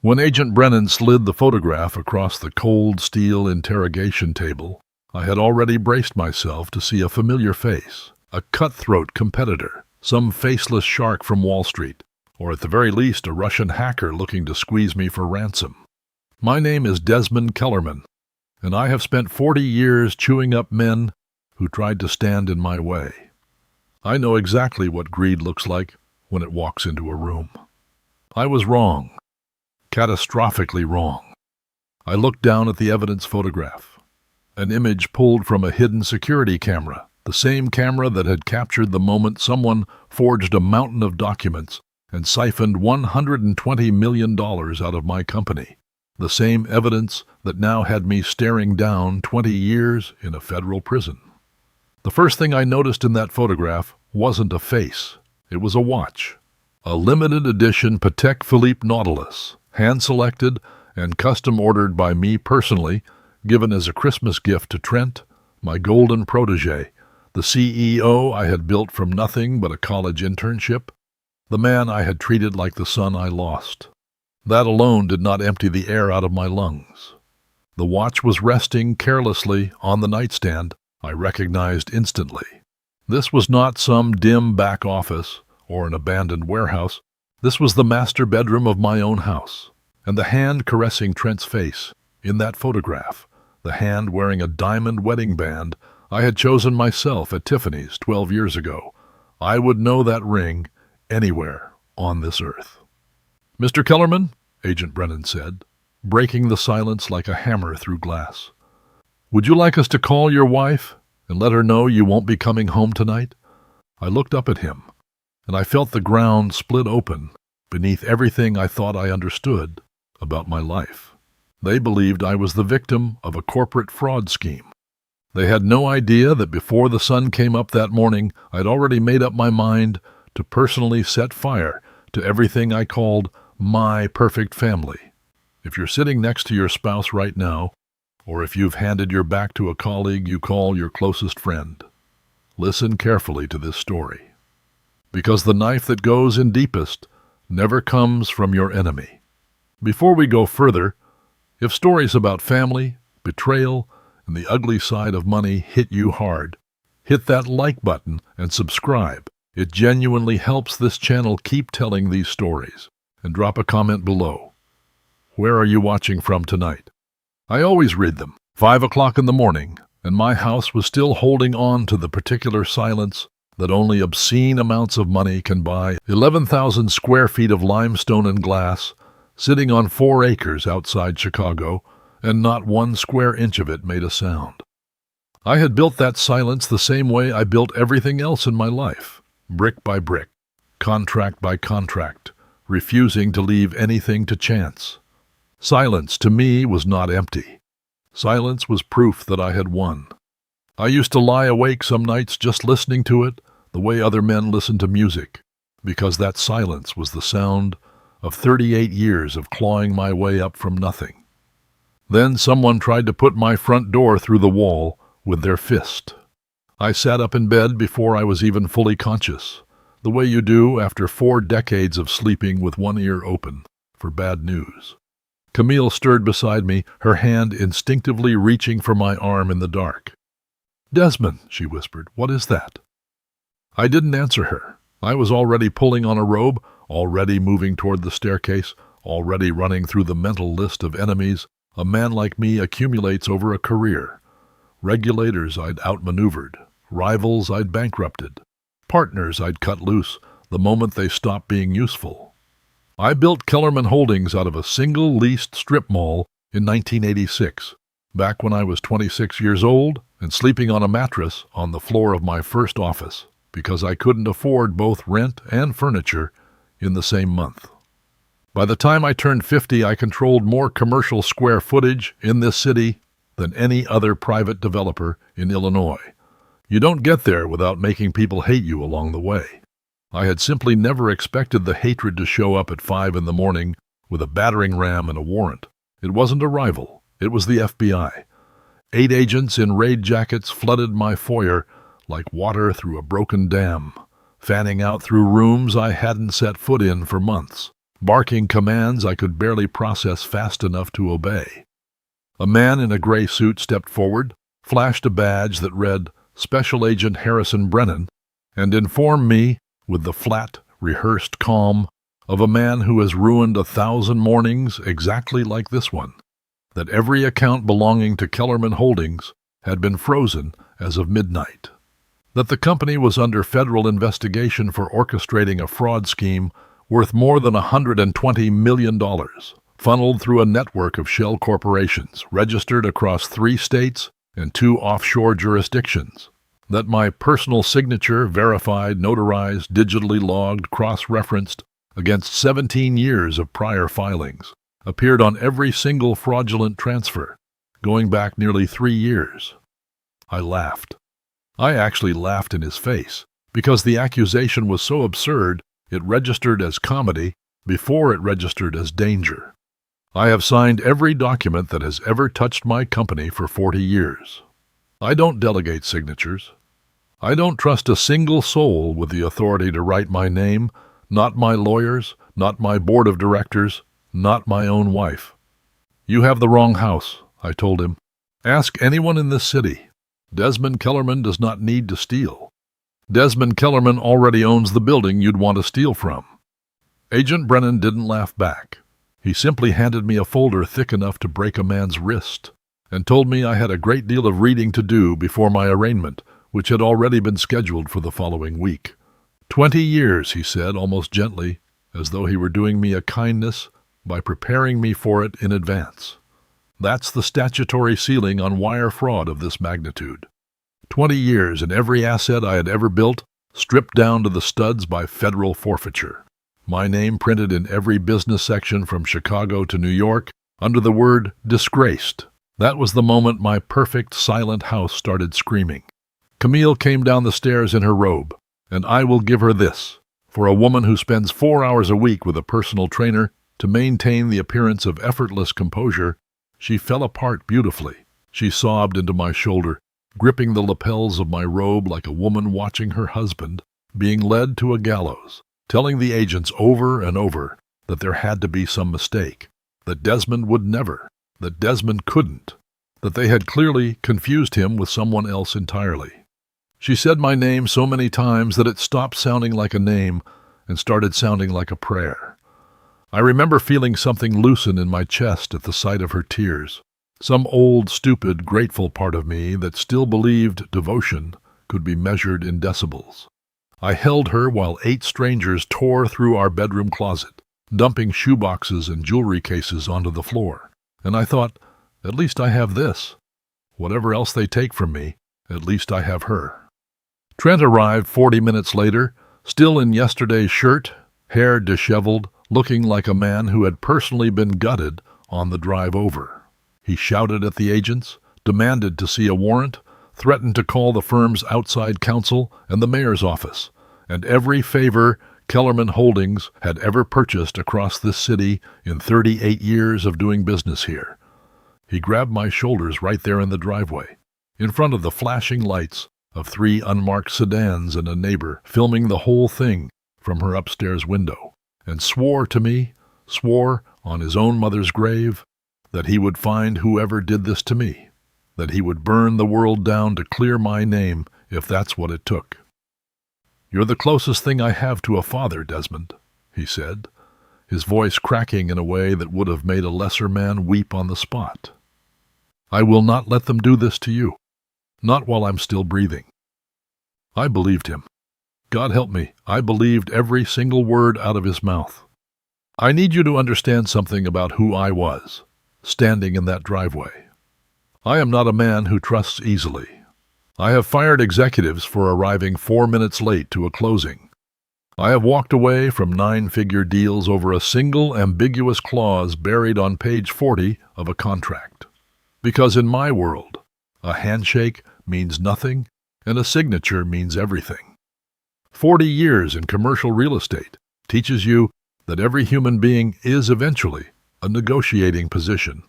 When Agent Brennan slid the photograph across the cold steel interrogation table, I had already braced myself to see a familiar face, a cutthroat competitor, some faceless shark from Wall Street, or at the very least a Russian hacker looking to squeeze me for ransom. My name is Desmond Kellerman, and I have spent 40 years chewing up men who tried to stand in my way. I know exactly what greed looks like when it walks into a room. I was wrong, catastrophically wrong. I looked down at the evidence photograph, an image pulled from a hidden security camera, the same camera that had captured the moment someone forged a mountain of documents and siphoned $120 million out of my company, the same evidence that now had me staring down 20 years in a federal prison. The first thing I noticed in that photograph wasn't a face, it was a watch. A limited edition Patek Philippe Nautilus, hand-selected and custom-ordered by me personally, given as a Christmas gift to Trent, my golden protégé, the CEO I had built from nothing but a college internship, the man I had treated like the son I lost. That alone did not empty the air out of my lungs. The watch was resting carelessly on the nightstand. I recognized instantly. This was not some dim back office or an abandoned warehouse. This was the master bedroom of my own house, and the hand caressing Trent's face in that photograph, the hand wearing a diamond wedding band I had chosen myself at Tiffany's 12 years ago. I would know that ring anywhere on this earth. "Mr. Kellerman," Agent Brennan said, breaking the silence like a hammer through glass, "would you like us to call your wife and let her know you won't be coming home tonight?" I looked up at him, and I felt the ground split open beneath everything I thought I understood about my life. They believed I was the victim of a corporate fraud scheme. They had no idea that before the sun came up that morning, I'd already made up my mind to personally set fire to everything I called my perfect family. If you're sitting next to your spouse right now, or if you've handed your back to a colleague you call your closest friend, listen carefully to this story. Because the knife that goes in deepest never comes from your enemy. Before we go further, if stories about family, betrayal, and the ugly side of money hit you hard, hit that like button and subscribe. It genuinely helps this channel keep telling these stories. And drop a comment below. Where are you watching from tonight? I always read them, 5 o'clock in the morning, and my house was still holding on to the particular silence that only obscene amounts of money can buy. 11,000 square feet of limestone and glass, sitting on 4 acres outside Chicago, and not 1 square inch of it made a sound. I had built that silence the same way I built everything else in my life, brick by brick, contract by contract, refusing to leave anything to chance. Silence, to me, was not empty. Silence was proof that I had won. I used to lie awake some nights just listening to it, the way other men listen to music, because that silence was the sound of 38 years of clawing my way up from nothing. Then someone tried to put my front door through the wall with their fist. I sat up in bed before I was even fully conscious, the way you do after 4 decades of sleeping with one ear open for bad news. Camille stirred beside me, her hand instinctively reaching for my arm in the dark. "Desmond," she whispered, "what is that?" I didn't answer her. I was already pulling on a robe, already moving toward the staircase, already running through the mental list of enemies a man like me accumulates over a career. Regulators I'd outmaneuvered, rivals I'd bankrupted, partners I'd cut loose the moment they stopped being useful. I built Kellerman Holdings out of a single leased strip mall in 1986, back when I was 26 years old and sleeping on a mattress on the floor of my first office because I couldn't afford both rent and furniture in the same month. By the time I turned 50, I controlled more commercial square footage in this city than any other private developer in Illinois. You don't get there without making people hate you along the way. I had simply never expected the hatred to show up at 5 in the morning with a battering ram and a warrant. It wasn't a rival. It was the FBI. 8 agents in raid jackets flooded my foyer like water through a broken dam, fanning out through rooms I hadn't set foot in for months. barking commands I could barely process fast enough to obey. A man in a gray suit stepped forward, flashed a badge that read Special Agent Harrison Brennan, and informed me, with the flat, rehearsed calm of a man who has ruined 1,000 mornings exactly like this one, that every account belonging to Kellerman Holdings had been frozen as of midnight, that the company was under federal investigation for orchestrating a fraud scheme worth more than $120 million, funneled through a network of shell corporations registered across 3 states and 2 offshore jurisdictions, that my personal signature, verified, notarized, digitally logged, cross-referenced against 17 years of prior filings, appeared on every single fraudulent transfer, going back nearly 3 years. I laughed. I actually laughed in his face, because the accusation was so absurd it registered as comedy before it registered as danger. I have signed every document that has ever touched my company for 40 years. I don't delegate signatures. I don't trust a single soul with the authority to write my name, not my lawyers, not my board of directors, not my own wife. You have the wrong house, I told him. Ask anyone in this city. Desmond Kellerman does not need to steal. Desmond Kellerman already owns the building you'd want to steal from. Agent Brennan didn't laugh back. He simply handed me a folder thick enough to break a man's wrist, and told me I had a great deal of reading to do before my arraignment, which had already been scheduled for the following week. 20 years, he said, almost gently, as though he were doing me a kindness by preparing me for it in advance. That's the statutory ceiling on wire fraud of this magnitude. 20 years and every asset I had ever built stripped down to the studs by federal forfeiture. My name printed in every business section from Chicago to New York under the word disgraced. That was the moment my perfect silent house started screaming. Camille came down the stairs in her robe, and I will give her this. For a woman who spends 4 hours a week with a personal trainer to maintain the appearance of effortless composure, she fell apart beautifully. She sobbed into my shoulder, gripping the lapels of my robe like a woman watching her husband being led to a gallows, telling the agents over and over that there had to be some mistake, that Desmond would never, that Desmond couldn't, that they had clearly confused him with someone else entirely. She said my name so many times that it stopped sounding like a name and started sounding like a prayer. I remember feeling something loosen in my chest at the sight of her tears, some old, stupid, grateful part of me that still believed devotion could be measured in decibels. I held her while 8 strangers tore through our bedroom closet, dumping shoeboxes and jewelry cases onto the floor, and I thought, at least I have this. Whatever else they take from me, at least I have her. Trent arrived 40 minutes later, still in yesterday's shirt, hair disheveled, looking like a man who had personally been gutted on the drive over. He shouted at the agents, demanded to see a warrant, threatened to call the firm's outside counsel and the mayor's office, and every favor Kellerman Holdings had ever purchased across this city in 38 years of doing business here. He grabbed my shoulders right there in the driveway, in front of the flashing lights of 3 unmarked sedans and a neighbor filming the whole thing from her upstairs window, and swore to me, swore on his own mother's grave, that he would find whoever did this to me, that he would burn the world down to clear my name if that's what it took. "You're the closest thing I have to a father, Desmond," he said, his voice cracking in a way that would have made a lesser man weep on the spot. "I will not let them do this to you, not while I'm still breathing." I believed him. God help me, I believed every single word out of his mouth. I need you to understand something about who I was, standing in that driveway. I am not a man who trusts easily. I have fired executives for arriving 4 minutes late to a closing. I have walked away from 9-figure deals over a single ambiguous clause buried on page 40 of a contract. Because in my world, a handshake means nothing and a signature means everything. 40 years in commercial real estate teaches you that every human being is eventually a negotiating position,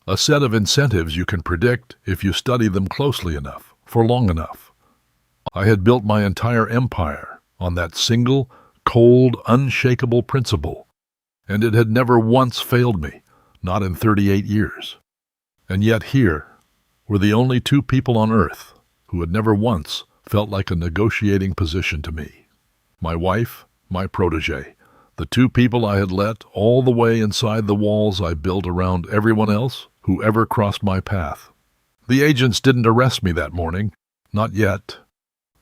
a set of incentives you can predict if you study them closely enough, for long enough. I had built my entire empire on that single, cold, unshakable principle, and it had never once failed me, not in 38 years. And yet here were the only two people on earth who had never once felt like a negotiating position to me. My wife, my protégé, the two people I had let all the way inside the walls I built around everyone else who ever crossed my path. The agents didn't arrest me that morning, not yet.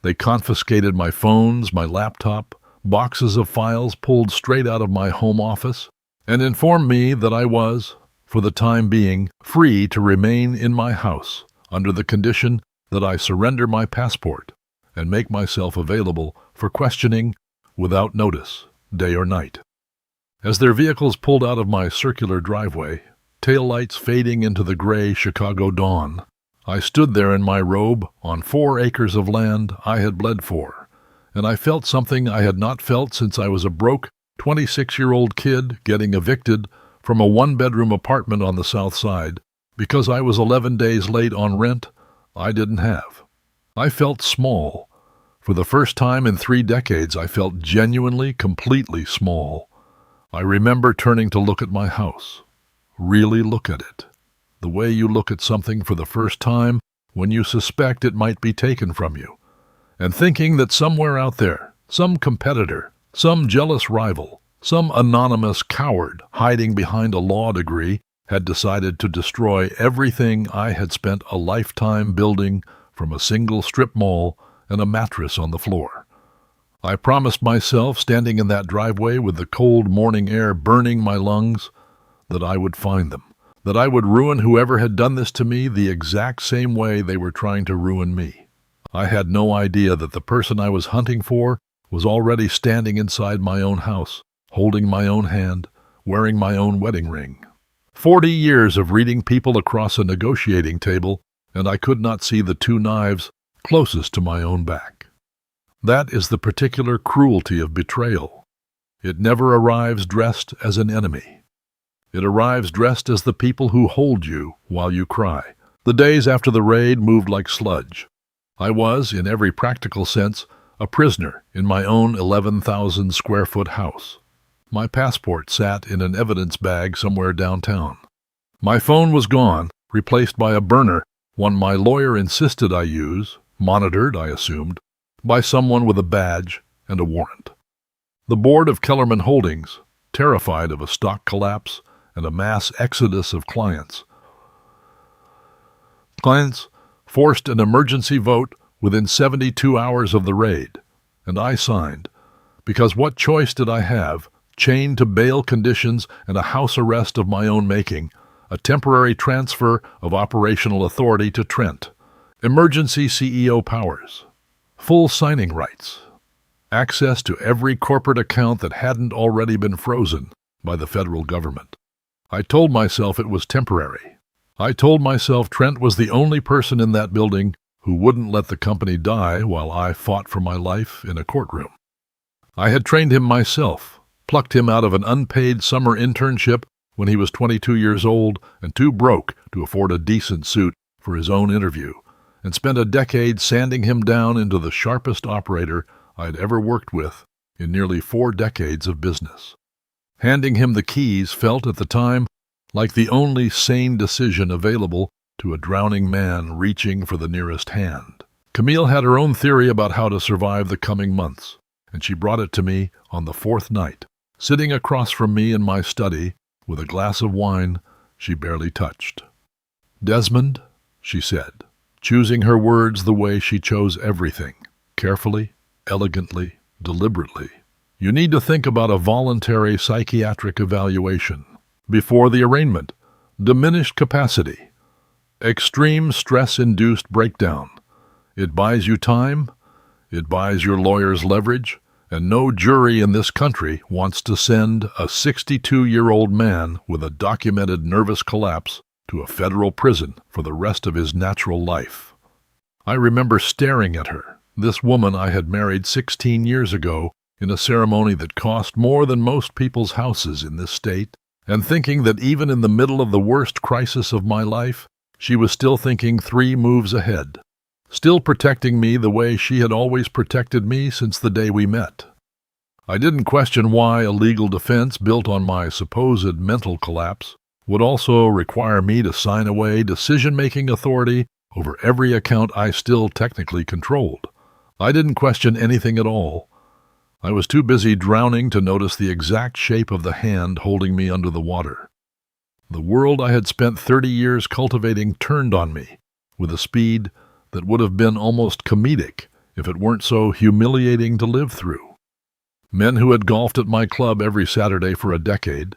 They confiscated my phones, my laptop, boxes of files pulled straight out of my home office, and informed me that I was, for the time being, free to remain in my house under the condition that I surrender my passport and make myself available for questioning without notice, day or night. As their vehicles pulled out of my circular driveway, taillights fading into the gray Chicago dawn, I stood there in my robe on 4 acres of land I had bled for, and I felt something I had not felt since I was a broke 26-year-old kid getting evicted from a 1-bedroom apartment on the South Side because I was 11 days late on rent I didn't have. I felt small. For the first time in 3 decades, I felt genuinely, completely small. I remember turning to look at my house. Really look at it. The way you look at something for the first time when you suspect it might be taken from you, and thinking that somewhere out there, some competitor, some jealous rival, some anonymous coward hiding behind a law degree had decided to destroy everything I had spent a lifetime building from a single strip mall and a mattress on the floor. I promised myself, standing in that driveway with the cold morning air burning my lungs, that I would find them, that I would ruin whoever had done this to me the exact same way they were trying to ruin me. I had no idea that the person I was hunting for was already standing inside my own house, holding my own hand, wearing my own wedding ring. 40 years of reading people across a negotiating table, and I could not see the 2 knives closest to my own back. That is the particular cruelty of betrayal. It never arrives dressed as an enemy. It arrives dressed as the people who hold you while you cry. The days after the raid moved like sludge. I was, in every practical sense, a prisoner in my own 11,000-square-foot house. My passport sat in an evidence bag somewhere downtown. My phone was gone, replaced by a burner, one my lawyer insisted I use, monitored, I assumed, by someone with a badge and a warrant. The board of Kellerman Holdings, terrified of a stock collapse and a mass exodus of clients, forced an emergency vote within 72 hours of the raid, and I signed, because what choice did I have, chained to bail conditions and a house arrest of my own making, a temporary transfer of operational authority to Trent, emergency CEO powers, full signing rights, access to every corporate account that hadn't already been frozen by the federal government. I told myself it was temporary. I told myself Trent was the only person in that building who wouldn't let the company die while I fought for my life in a courtroom. I had trained him myself, plucked him out of an unpaid summer internship when he was 22 years old and too broke to afford a decent suit for his own interview, and spent a decade sanding him down into the sharpest operator I'd ever worked with in nearly 4 decades of business. Handing him the keys felt at the time like the only sane decision available to a drowning man reaching for the nearest hand. Camille had her own theory about how to survive the coming months, and she brought it to me on the 4th night, sitting across from me in my study with a glass of wine she barely touched. "Desmond," she said, choosing her words the way she chose everything, carefully, elegantly, deliberately, "you need to think about a voluntary psychiatric evaluation. Before the arraignment, diminished capacity, extreme stress-induced breakdown. It buys you time, it buys your lawyers leverage, and no jury in this country wants to send a 62-year-old man with a documented nervous collapse to a federal prison for the rest of his natural life." I remember staring at her, this woman I had married 16 years ago in a ceremony that cost more than most people's houses in this state, and thinking that even in the middle of the worst crisis of my life, she was still thinking 3 moves ahead, still protecting me the way she had always protected me since the day we met. I didn't question why a legal defense built on my supposed mental collapse would also require me to sign away decision-making authority over every account I still technically controlled. I didn't question anything at all. I was too busy drowning to notice the exact shape of the hand holding me under the water. The world I had spent 30 years cultivating turned on me with a speed that would have been almost comedic if it weren't so humiliating to live through. Men who had golfed at my club every Saturday for a decade,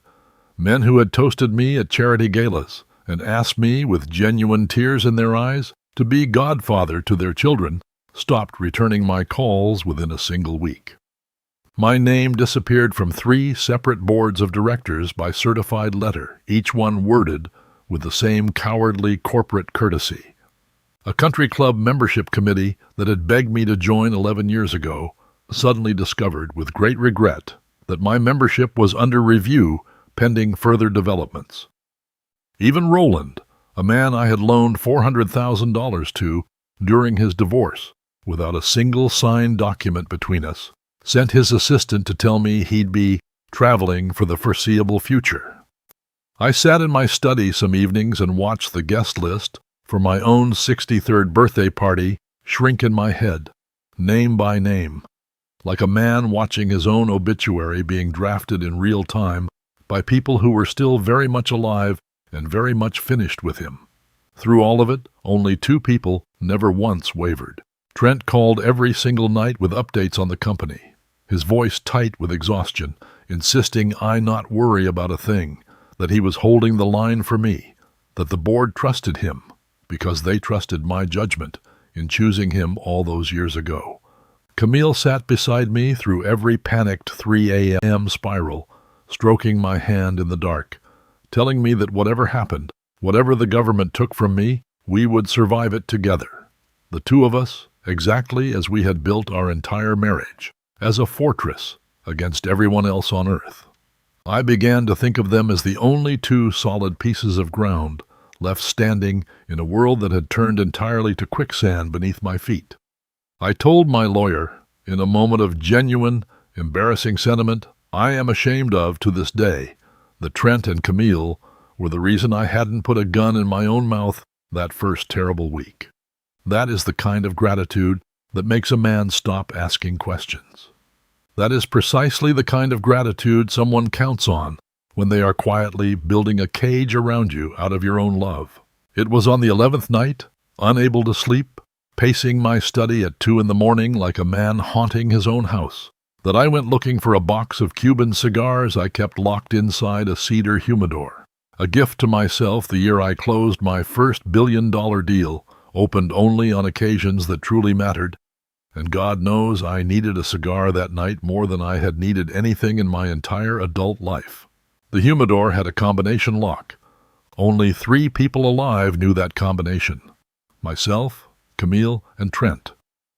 men who had toasted me at charity galas and asked me, with genuine tears in their eyes, to be godfather to their children, stopped returning my calls within a single week. My name disappeared from 3 separate boards of directors by certified letter, each one worded with the same cowardly corporate courtesy. A country club membership committee that had begged me to join 11 years ago suddenly discovered with great regret that my membership was under review pending further developments. Even Roland, a man I had loaned $400,000 to during his divorce, without a single signed document between us, sent his assistant to tell me he'd be traveling for the foreseeable future. I sat in my study some evenings and watched the guest list for my own 63rd birthday party shrink in my head, name by name, like a man watching his own obituary being drafted in real time by people who were still very much alive and very much finished with him. Through all of it, only 2 people never once wavered. Trent called every single night with updates on the company, his voice tight with exhaustion, insisting I not worry about a thing, that he was holding the line for me, that the board trusted him because they trusted my judgment in choosing him all those years ago. Camille sat beside me through every panicked 3 a.m. spiral, stroking my hand in the dark, telling me that whatever happened, whatever the government took from me, we would survive it together. The 2 of us, exactly as we had built our entire marriage, as a fortress against everyone else on earth. I began to think of them as the only 2 solid pieces of ground left standing in a world that had turned entirely to quicksand beneath my feet. I told my lawyer, in a moment of genuine, embarrassing sentiment I am ashamed of to this day, that Trent and Camille were the reason I hadn't put a gun in my own mouth that first terrible week. That is the kind of gratitude that makes a man stop asking questions. That is precisely the kind of gratitude someone counts on when they are quietly building a cage around you out of your own love. It was on the 11th night, unable to sleep, pacing my study at 2 a.m. like a man haunting his own house, that I went looking for a box of Cuban cigars I kept locked inside a cedar humidor, a gift to myself the year I closed my first billion-dollar deal, opened only on occasions that truly mattered, and God knows I needed a cigar that night more than I had needed anything in my entire adult life. The humidor had a combination lock. Only 3 people alive knew that combination: myself, Camille, and Trent,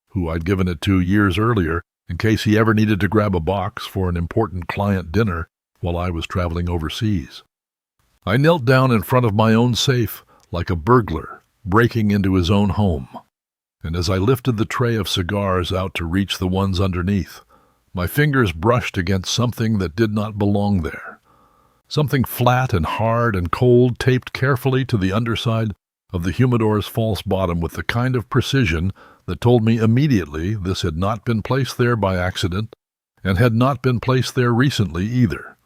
who I'd given it to years earlier in case he ever needed to grab a box for an important client dinner while I was traveling overseas. I knelt down in front of my own safe like a burglar breaking into his own home, and as I lifted the tray of cigars out to reach the ones underneath, my fingers brushed against something that did not belong there. Something flat and hard and cold taped carefully to the underside of the humidor's false bottom with the kind of precision that told me immediately this had not been placed there by accident and had not been placed there recently either.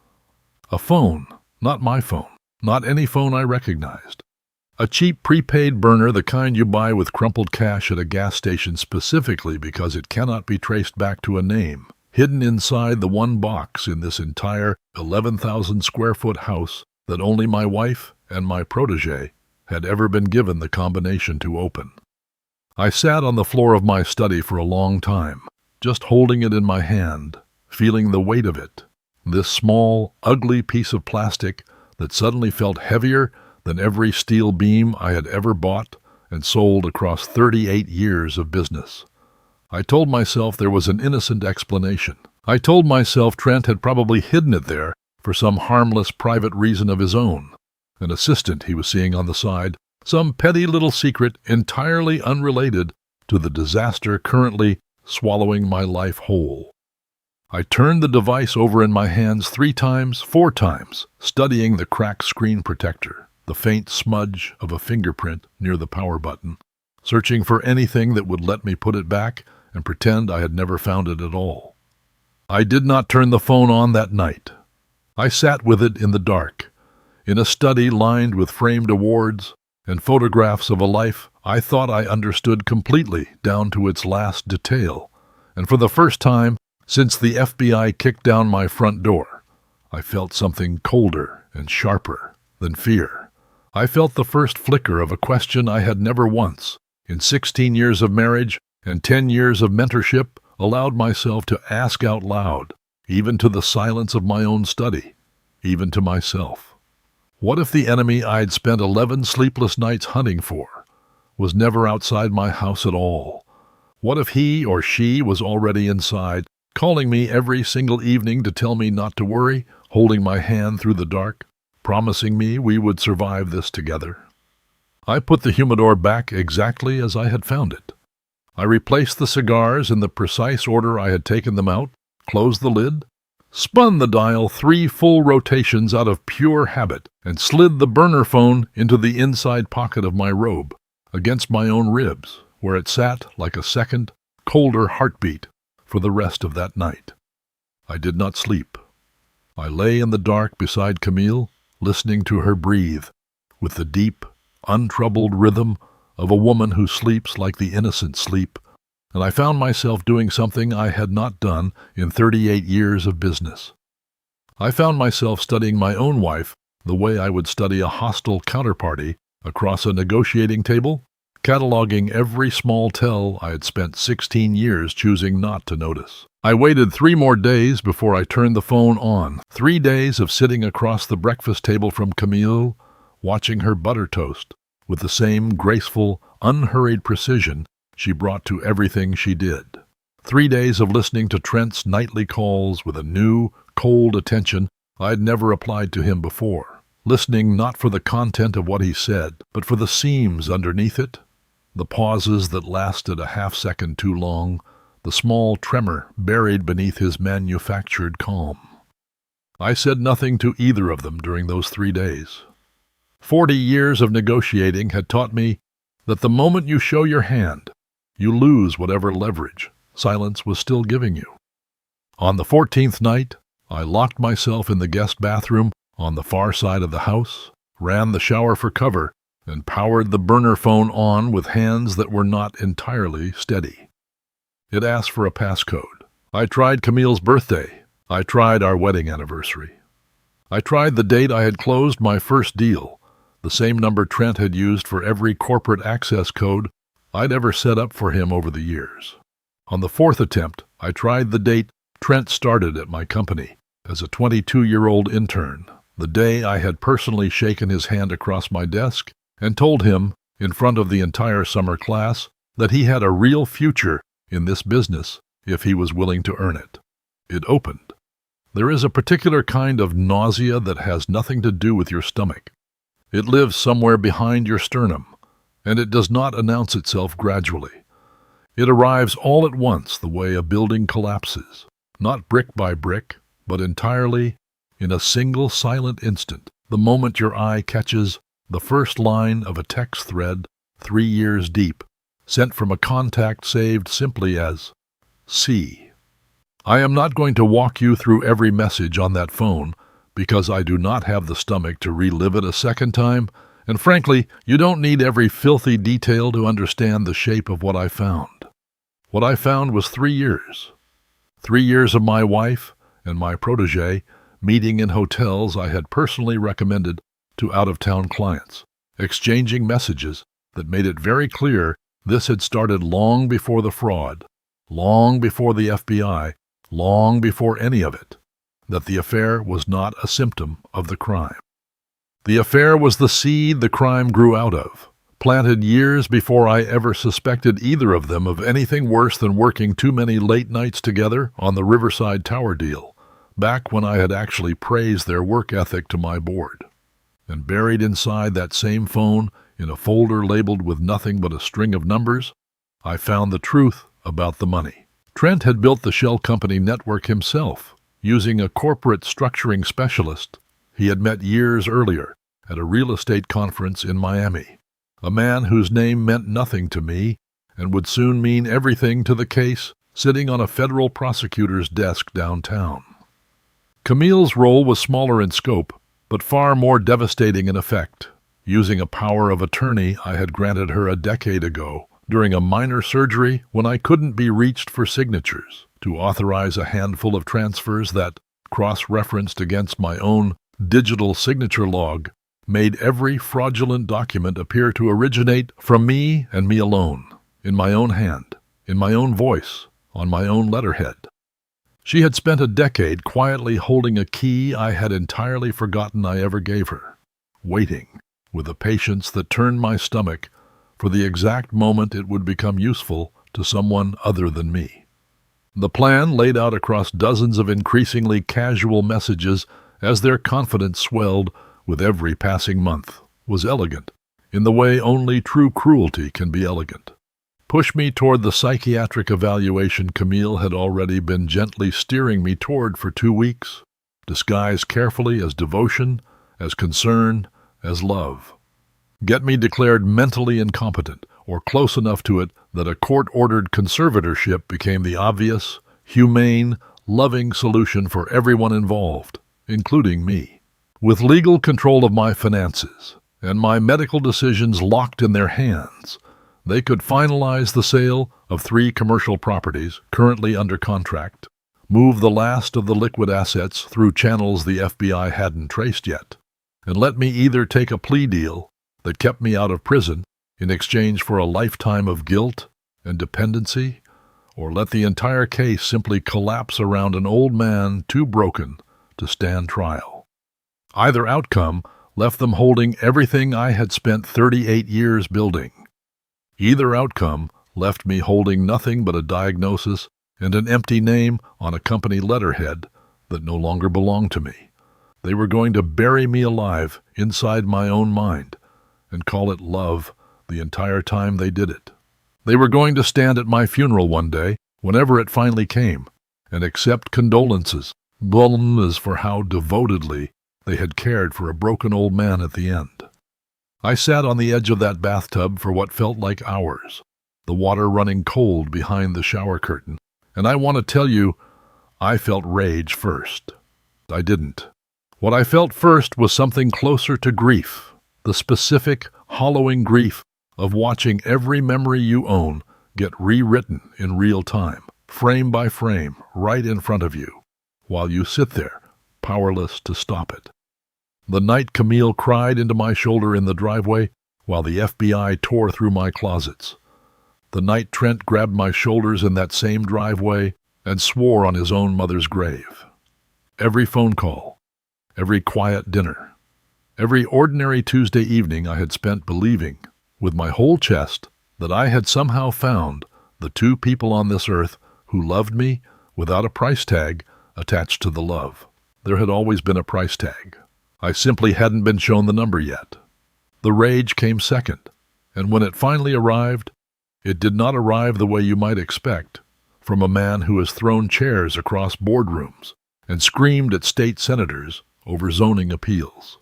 A phone, not my phone, not any phone I recognized. A cheap prepaid burner, the kind you buy with crumpled cash at a gas station specifically because it cannot be traced back to a name, hidden inside the one box in this entire 11,000-square-foot house that only my wife and my protégé had ever been given the combination to open. I sat on the floor of my study for a long time, just holding it in my hand, feeling the weight of it, this small, ugly piece of plastic that suddenly felt heavier than every steel beam I had ever bought and sold across 38 years of business. I told myself there was an innocent explanation. I told myself Trent had probably hidden it there for some harmless private reason of his own, an assistant he was seeing on the side, some petty little secret entirely unrelated to the disaster currently swallowing my life whole. I turned the device over in my hands 3 times, 4 times, studying the cracked screen protector, the faint smudge of a fingerprint near the power button, searching for anything that would let me put it back and pretend I had never found it at all. I did not turn the phone on that night. I sat with it in the dark, in a study lined with framed awards and photographs of a life I thought I understood completely down to its last detail, and for the first time since the FBI kicked down my front door, I felt something colder and sharper than fear. I felt the first flicker of a question I had never once, in 16 years of marriage and 10 years of mentorship, allowed myself to ask out loud, even to the silence of my own study, even to myself. What if the enemy I'd spent 11 sleepless nights hunting for was never outside my house at all? What if he or she was already inside, calling me every single evening to tell me not to worry, holding my hand through the dark, promising me we would survive this together? I put the humidor back exactly as I had found it. I replaced the cigars in the precise order I had taken them out, closed the lid, spun the dial 3 full rotations out of pure habit, and slid the burner phone into the inside pocket of my robe, against my own ribs, where it sat like a second, colder heartbeat for the rest of that night. I did not sleep. I lay in the dark beside Camille, listening to her breathe, with the deep, untroubled rhythm of a woman who sleeps like the innocent sleep, and I found myself doing something I had not done in 38 years of business. I found myself studying my own wife the way I would study a hostile counterparty across a negotiating table, cataloging every small tell I had spent 16 years choosing not to notice. I waited 3 more days before I turned the phone on, 3 days of sitting across the breakfast table from Camille, watching her butter toast with the same graceful, unhurried precision she brought to everything she did. 3 days of listening to Trent's nightly calls with a new, cold attention I'd never applied to him before, listening not for the content of what he said, but for the seams underneath it, the pauses that lasted a half-second too long, the small tremor buried beneath his manufactured calm. I said nothing to either of them during those 3 days. 40 years of negotiating had taught me that the moment you show your hand, you lose whatever leverage silence was still giving you. On the 14th night, I locked myself in the guest bathroom on the far side of the house, ran the shower for cover, and powered the burner phone on with hands that were not entirely steady. It asked for a passcode. I tried Camille's birthday. I tried our wedding anniversary. I tried the date I had closed my first deal, the same number Trent had used for every corporate access code I'd ever set up for him over the years. On the 4th attempt, I tried the date Trent started at my company as a 22-year-old intern, the day I had personally shaken his hand across my desk and told him, in front of the entire summer class, that he had a real future in this business if he was willing to earn it. It opened. There is a particular kind of nausea that has nothing to do with your stomach. It lives somewhere behind your sternum, and it does not announce itself gradually. It arrives all at once the way a building collapses, not brick by brick, but entirely in a single silent instant, the moment your eye catches the first line of a text thread 3 years deep, sent from a contact saved simply as C. I am not going to walk you through every message on that phone, because I do not have the stomach to relive it a second time, and frankly, you don't need every filthy detail to understand the shape of what I found. What I found was 3 years. 3 years of my wife and my protégé meeting in hotels I had personally recommended to out-of-town clients, exchanging messages that made it very clear this had started long before the fraud, long before the FBI, long before any of it, that the affair was not a symptom of the crime. The affair was the seed the crime grew out of, planted years before I ever suspected either of them of anything worse than working too many late nights together on the Riverside Tower deal, back when I had actually praised their work ethic to my board. And buried inside that same phone, in a folder labeled with nothing but a string of numbers, I found the truth about the money. Trent had built the shell company network himself, using a corporate structuring specialist he had met years earlier at a real estate conference in Miami, a man whose name meant nothing to me and would soon mean everything to the case sitting on a federal prosecutor's desk downtown. Camille's role was smaller in scope, but far more devastating in effect, using a power of attorney I had granted her a decade ago during a minor surgery when I couldn't be reached for signatures, to authorize a handful of transfers that, cross-referenced against my own digital signature log, made every fraudulent document appear to originate from me and me alone, in my own hand, in my own voice, on my own letterhead. She had spent a decade quietly holding a key I had entirely forgotten I ever gave her, waiting, with a patience that turned my stomach, for the exact moment it would become useful to someone other than me. The plan, laid out across dozens of increasingly casual messages as their confidence swelled with every passing month, was elegant, in the way only true cruelty can be elegant. Push me toward the psychiatric evaluation Camille had already been gently steering me toward for 2 weeks, disguised carefully as devotion, as concern, as love. Get me declared mentally incompetent, or close enough to it that a court-ordered conservatorship became the obvious, humane, loving solution for everyone involved, including me. With legal control of my finances and my medical decisions locked in their hands, they could finalize the sale of 3 commercial properties currently under contract, move the last of the liquid assets through channels the FBI hadn't traced yet, and let me either take a plea deal that kept me out of prison in exchange for a lifetime of guilt and dependency, or let the entire case simply collapse around an old man too broken to stand trial. Either outcome left them holding everything I had spent 38 years building. Either outcome left me holding nothing but a diagnosis and an empty name on a company letterhead that no longer belonged to me. They were going to bury me alive inside my own mind and call it love the entire time they did it. They were going to stand at my funeral one day, whenever it finally came, and accept condolences for how devotedly they had cared for a broken old man at the end. I sat on the edge of that bathtub for what felt like hours, the water running cold behind the shower curtain, and I want to tell you, I felt rage first. I didn't. What I felt first was something closer to grief, the specific, hollowing grief of watching every memory you own get rewritten in real time, frame by frame, right in front of you, while you sit there, powerless to stop it. The night Camille cried into my shoulder in the driveway while the FBI tore through my closets. The night Trent grabbed my shoulders in that same driveway and swore on his own mother's grave. Every phone call, every quiet dinner, every ordinary Tuesday evening I had spent believing, with my whole chest, that I had somehow found the 2 people on this earth who loved me without a price tag attached to the love. There had always been a price tag. I simply hadn't been shown the number yet. The rage came second, and when it finally arrived, it did not arrive the way you might expect from a man who has thrown chairs across boardrooms and screamed at state senators over zoning appeals.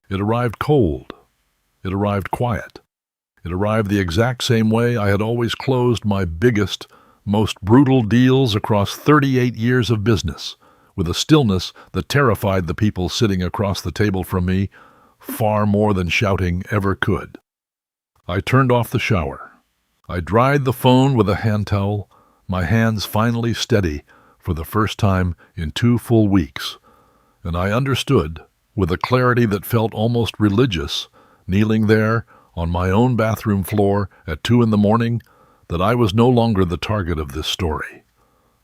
It arrived cold. It arrived quiet. It arrived the exact same way I had always closed my biggest, most brutal deals across 38 years of business, with a stillness that terrified the people sitting across the table from me far more than shouting ever could. I turned off the shower. I dried the phone with a hand towel, my hands finally steady for the first time in 2 full weeks, and I understood, with a clarity that felt almost religious, kneeling there on my own bathroom floor at 2 a.m, that I was no longer the target of this story.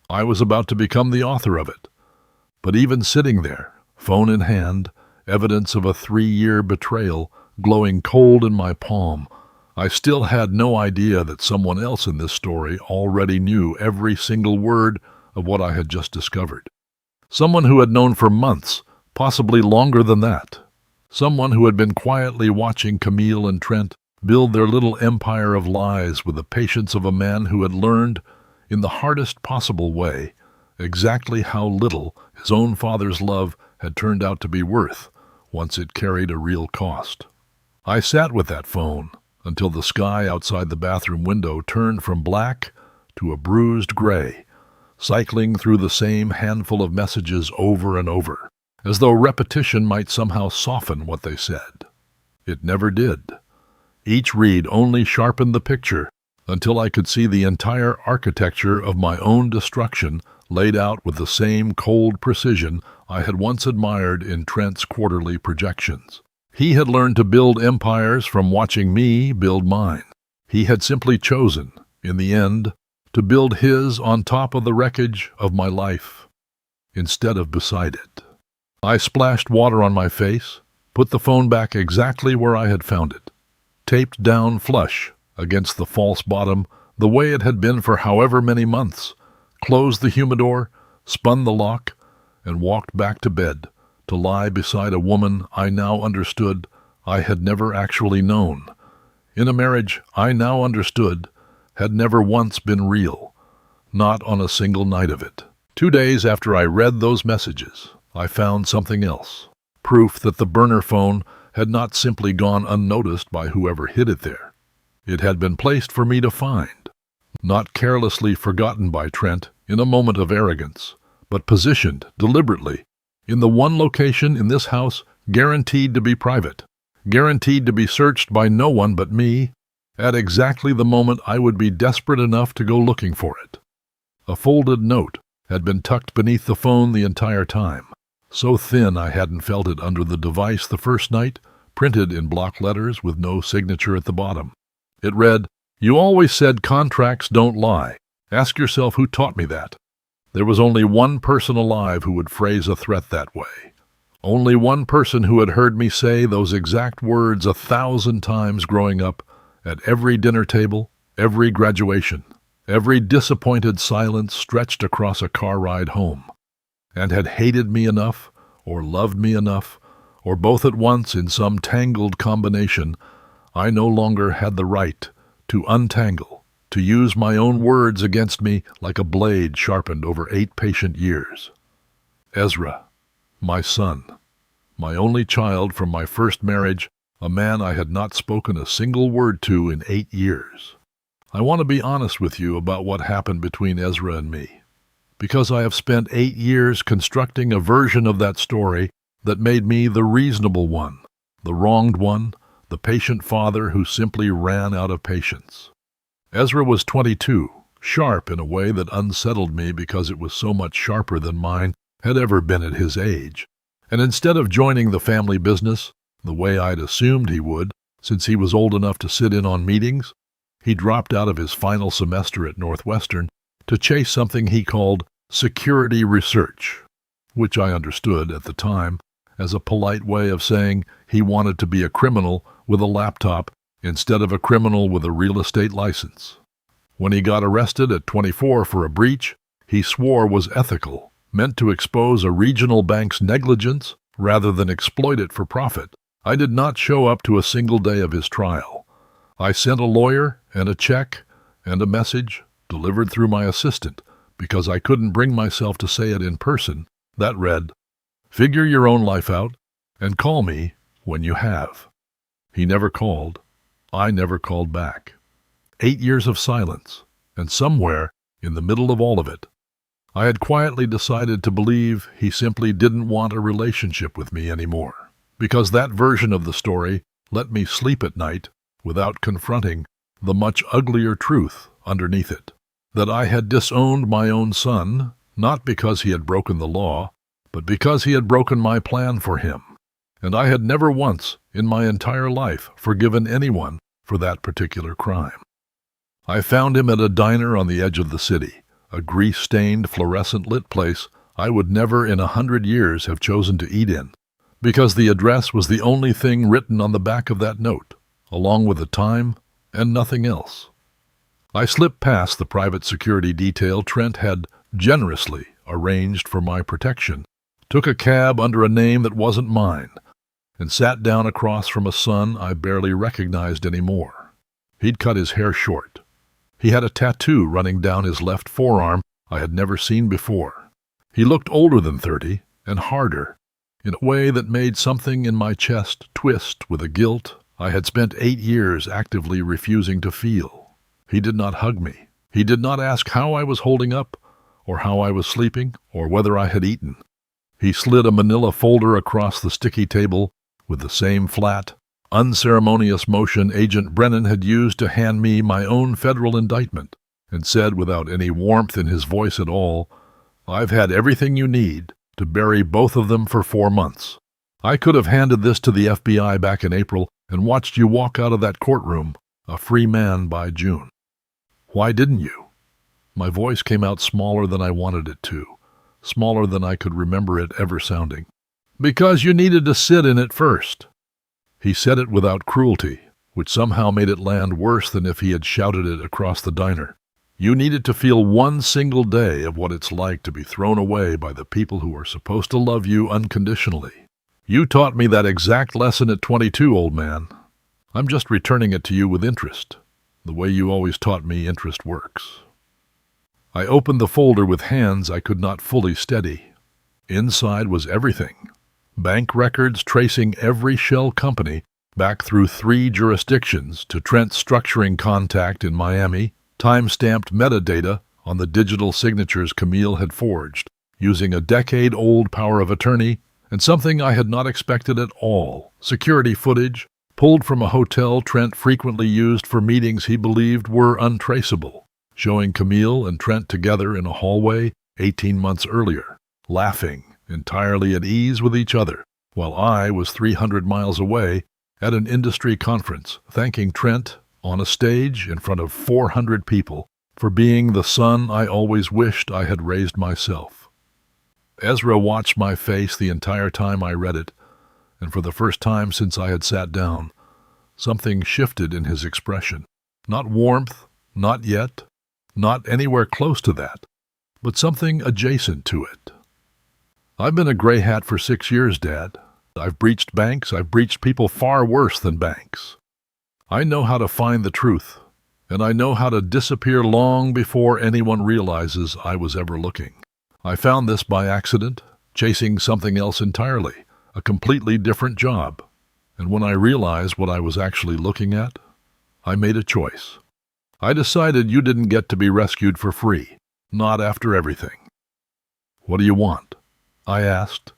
I was about to become the author of it. But even sitting there, phone in hand, evidence of a 3-year betrayal glowing cold in my palm, I still had no idea that someone else in this story already knew every single word of what I had just discovered. Someone who had known for months, possibly longer than that. Someone who had been quietly watching Camille and Trent build their little empire of lies with the patience of a man who had learned, in the hardest possible way, exactly how little his own father's love had turned out to be worth once it carried a real cost. I sat with that phone until the sky outside the bathroom window turned from black to a bruised gray, cycling through the same handful of messages over and over, as though repetition might somehow soften what they said. It never did. Each read only sharpened the picture until I could see the entire architecture of my own destruction laid out with the same cold precision I had once admired in Trent's quarterly projections. He had learned to build empires from watching me build mine. He had simply chosen, in the end, to build his on top of the wreckage of my life, instead of beside it. I splashed water on my face, put the phone back exactly where I had found it, taped down flush against the false bottom the way it had been for however many months, closed the humidor, spun the lock, and walked back to bed to lie beside a woman I now understood I had never actually known, in a marriage I now understood had never once been real, not on a single night of it. 2 days after I read those messages, I found something else, proof that the burner phone had not simply gone unnoticed by whoever hid it there. It had been placed for me to find, not carelessly forgotten by Trent in a moment of arrogance, but positioned deliberately in the one location in this house guaranteed to be private, guaranteed to be searched by no one but me, at exactly the moment I would be desperate enough to go looking for it. A folded note had been tucked beneath the phone the entire time, so thin I hadn't felt it under the device the first night, printed in block letters with no signature at the bottom. It read, "You always said contracts don't lie. Ask yourself who taught me that." There was only one person alive who would phrase a threat that way. Only one person who had heard me say those exact words 1,000 times growing up, at every dinner table, every graduation, every disappointed silence stretched across a car ride home, and had hated me enough, or loved me enough, or both at once in some tangled combination, I no longer had the right to untangle, to use my own words against me like a blade sharpened over 8 patient years. Ezra, my son, my only child from my first marriage, a man I had not spoken a single word to in 8 years. I want to be honest with you about what happened between Ezra and me, because I have spent 8 years constructing a version of that story that made me the reasonable one, the wronged one, the patient father who simply ran out of patience. Ezra was 22, sharp in a way that unsettled me because it was so much sharper than mine had ever been at his age. And instead of joining the family business, the way I'd assumed he would, since he was old enough to sit in on meetings, he dropped out of his final semester at Northwestern to chase something he called security research, which I understood at the time as a polite way of saying he wanted to be a criminal with a laptop instead of a criminal with a real estate license. When he got arrested at 24 for a breach he swore was ethical, meant to expose a regional bank's negligence rather than exploit it for profit, I did not show up to a single day of his trial. I sent a lawyer and a check and a message, delivered through my assistant, because I couldn't bring myself to say it in person, that read, "Figure your own life out and call me when you have." He never called. I never called back. 8 years of silence, and somewhere in the middle of all of it, I had quietly decided to believe he simply didn't want a relationship with me anymore, because that version of the story let me sleep at night without confronting the much uglier truth underneath it, that I had disowned my own son, not because he had broken the law, but because he had broken my plan for him. And I had never once in my entire life forgiven anyone for that particular crime. I found him at a diner on the edge of the city, a grease-stained, fluorescent-lit place I would never in 100 years have chosen to eat in, because the address was the only thing written on the back of that note, along with the time and nothing else. I slipped past the private security detail Trent had generously arranged for my protection, took a cab under a name that wasn't mine, and sat down across from a son I barely recognized anymore. He'd cut his hair short. He had a tattoo running down his left forearm I had never seen before. He looked older than 30 and harder, in a way that made something in my chest twist with a guilt I had spent 8 years actively refusing to feel. He did not hug me. He did not ask how I was holding up, or how I was sleeping, or whether I had eaten. He slid a manila folder across the sticky table with the same flat, unceremonious motion Agent Brennan had used to hand me my own federal indictment, and said without any warmth in his voice at all, "I've had everything you need to bury both of them for 4 months. I could have handed this to the FBI back in April and watched you walk out of that courtroom a free man by June. Why didn't you?" My voice came out smaller than I wanted it to, smaller than I could remember it ever sounding. "Because you needed to sit in it first." He said it without cruelty, which somehow made it land worse than if he had shouted it across the diner. "You needed to feel one single day of what it's like to be thrown away by the people who are supposed to love you unconditionally. You taught me that exact lesson at 22, old man. I'm just returning it to you with interest, the way you always taught me interest works." I opened the folder with hands I could not fully steady. Inside was everything. Bank records tracing every shell company back through 3 jurisdictions to Trent's structuring contact in Miami, time-stamped metadata on the digital signatures Camille had forged, using a decade-old power of attorney, and something I had not expected at all, security footage pulled from a hotel Trent frequently used for meetings he believed were untraceable, showing Camille and Trent together in a hallway 18 months earlier, laughing, entirely at ease with each other, while I was 300 miles away at an industry conference, thanking Trent on a stage in front of 400 people for being the son I always wished I had raised myself. Ezra watched my face the entire time I read it, and for the first time since I had sat down, something shifted in his expression. Not warmth, not yet, not anywhere close to that, but something adjacent to it. "I've been a gray hat for 6 years, Dad. I've breached banks. I've breached people far worse than banks. I know how to find the truth, and I know how to disappear long before anyone realizes I was ever looking. I found this by accident, chasing something else entirely, a completely different job. And when I realized what I was actually looking at, I made a choice. I decided you didn't get to be rescued for free, not after everything." "What do you want?" I asked,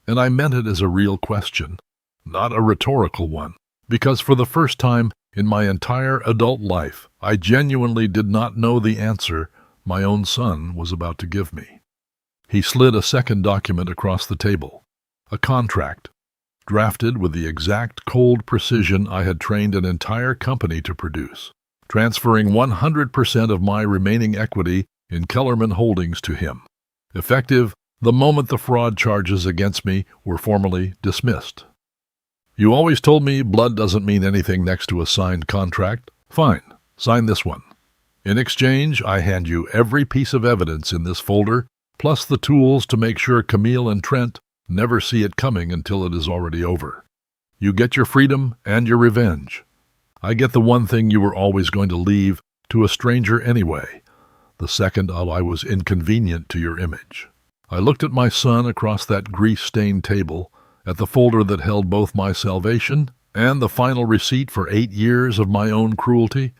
and I meant it as a real question, not a rhetorical one, because for the first time in my entire adult life, I genuinely did not know the answer my own son was about to give me. He slid a second document across the table, a contract, drafted with the exact cold precision I had trained an entire company to produce, transferring 100% of my remaining equity in Kellerman Holdings to him, effective the moment the fraud charges against me were formally dismissed. "You always told me blood doesn't mean anything next to a signed contract. Fine, sign this one. In exchange, I hand you every piece of evidence in this folder, plus the tools to make sure Camille and Trent never see it coming until it is already over. You get your freedom and your revenge. I get the one thing you were always going to leave to a stranger anyway, the second I was inconvenient to your image." I looked at my son across that grease-stained table, at the folder that held both my salvation and the final receipt for 8 years of my own cruelty,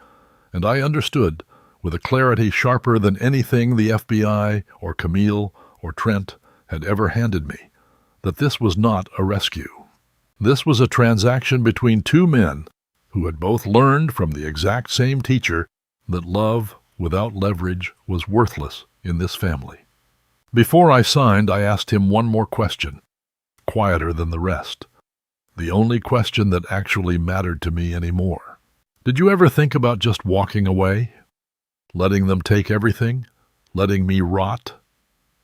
and I understood, with a clarity sharper than anything the FBI or Camille or Trent had ever handed me, that this was not a rescue. This was a transaction between 2 men who had both learned from the exact same teacher that love without leverage was worthless in this family. Before I signed, I asked him one more question, quieter than the rest, the only question that actually mattered to me anymore. "Did you ever think about just walking away? Letting them take everything? Letting me rot?